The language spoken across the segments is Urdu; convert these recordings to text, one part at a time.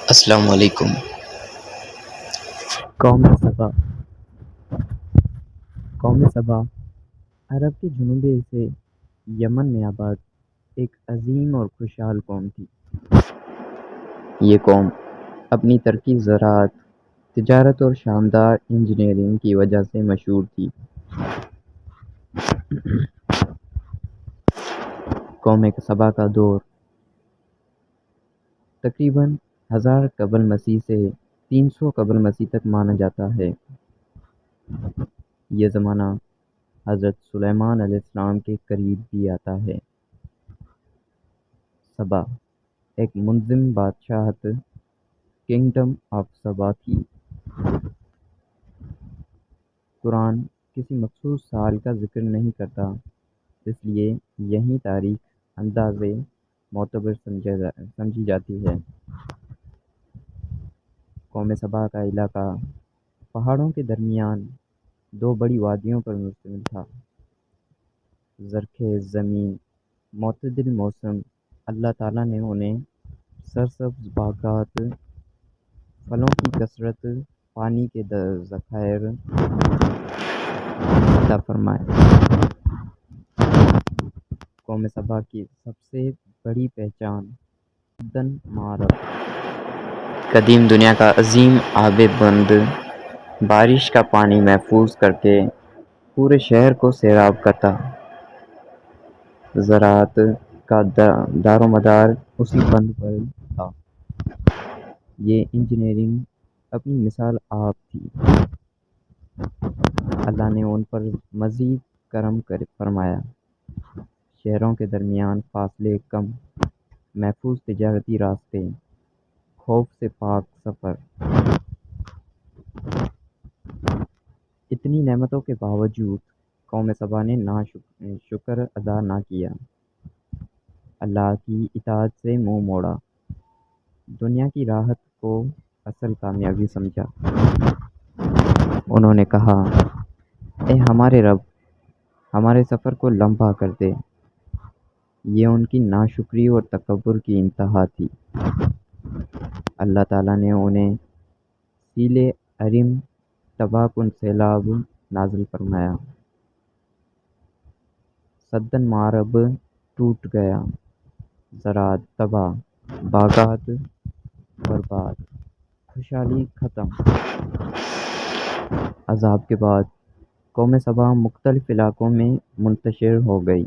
السلام علیکم۔ قوم صبا قوم صبا عرب کے جنوبی حصے یمن میں آباد ایک عظیم اور خوشحال قوم تھی۔ یہ قوم اپنی ترقی، زراعت، تجارت اور شاندار انجینئرنگ کی وجہ سے مشہور تھی۔ قوم صبا کا دور تقریباً 1000 قبل مسیح سے 300 قبل مسیح تک مانا جاتا ہے۔ یہ زمانہ حضرت سلیمان علیہ السلام کے قریب بھی آتا ہے۔ سبا ایک منظم بادشاہت کنگڈم آف سبا تھی۔ قرآن کسی مخصوص سال کا ذکر نہیں کرتا، اس لیے یہی تاریخ اندازے معتبر سمجھی جاتی ہے۔ قوم صبا کا علاقہ پہاڑوں کے درمیان 2 بڑی وادیوں پر مشتمل تھا۔ زرخیز زمین، معتدل موسم، اللہ تعالیٰ نے انہیں سرسبز باغات، پھلوں کی کثرت، پانی کے ذخائر عطا فرمائے۔ قوم صبا کی سب سے بڑی پہچان سدن معرب، قدیم دنیا کا عظیم آب بند، بارش کا پانی محفوظ کر کے پورے شہر کو سیراب کرتا۔ زراعت کا دار و مدار اسی بند پر تھا۔ یہ انجینئرنگ اپنی مثال آپ تھی۔ اللہ نے ان پر مزید کرم فرمایا۔ شہروں کے درمیان فاصلے کم، محفوظ تجارتی راستے، خوف سے پاک سفر۔ اتنی نعمتوں کے باوجود قوم صبا نے شکر ادا نہ کیا، اللہ کی اطاعت سے منہ موڑا، دنیا کی راحت کو اصل کامیابی سمجھا۔ انہوں نے کہا، اے ہمارے رب، ہمارے سفر کو لمبا کر دے۔ یہ ان کی ناشکری اور تکبر کی انتہا تھی۔ اللہ تعالیٰ نے انہیں سیل عرم تباہ کن سیلاب نازل فرمایا۔ سدن معرب ٹوٹ گیا، زراعت تباہ، باغات برباد، خوشحالی ختم۔ عذاب کے بعد قوم صبا مختلف علاقوں میں منتشر ہو گئی۔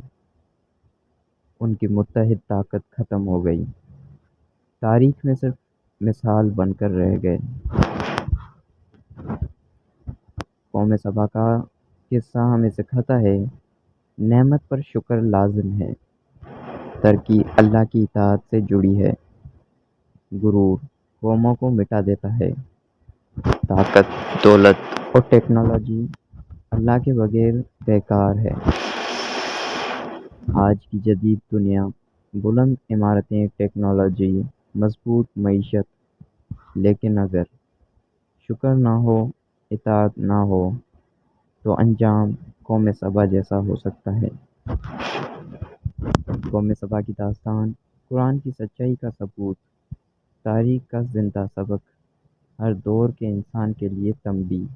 ان کی متحد طاقت ختم ہو گئی، تاریخ میں صرف مثال بن کر رہ گئے۔ قوم صبا کا قصہ ہمیں سکھاتا ہے، نعمت پر شکر لازم ہے، ترقی اللہ کی اطاعت سے جڑی ہے، غرور قوموں کو مٹا دیتا ہے، طاقت، دولت اور ٹیکنالوجی اللہ کے بغیر بیکار ہے۔ آج کی جدید دنیا، بلند عمارتیں، ٹیکنالوجی، مضبوط معیشت، لیکن اگر شکر نہ ہو، اطاعت نہ ہو، تو انجام قوم صبا جیسا ہو سکتا ہے۔ قوم صبا کی داستان قرآن کی سچائی کا ثبوت، تاریخ کا زندہ سبق، ہر دور کے انسان کے لیے تنبیہ۔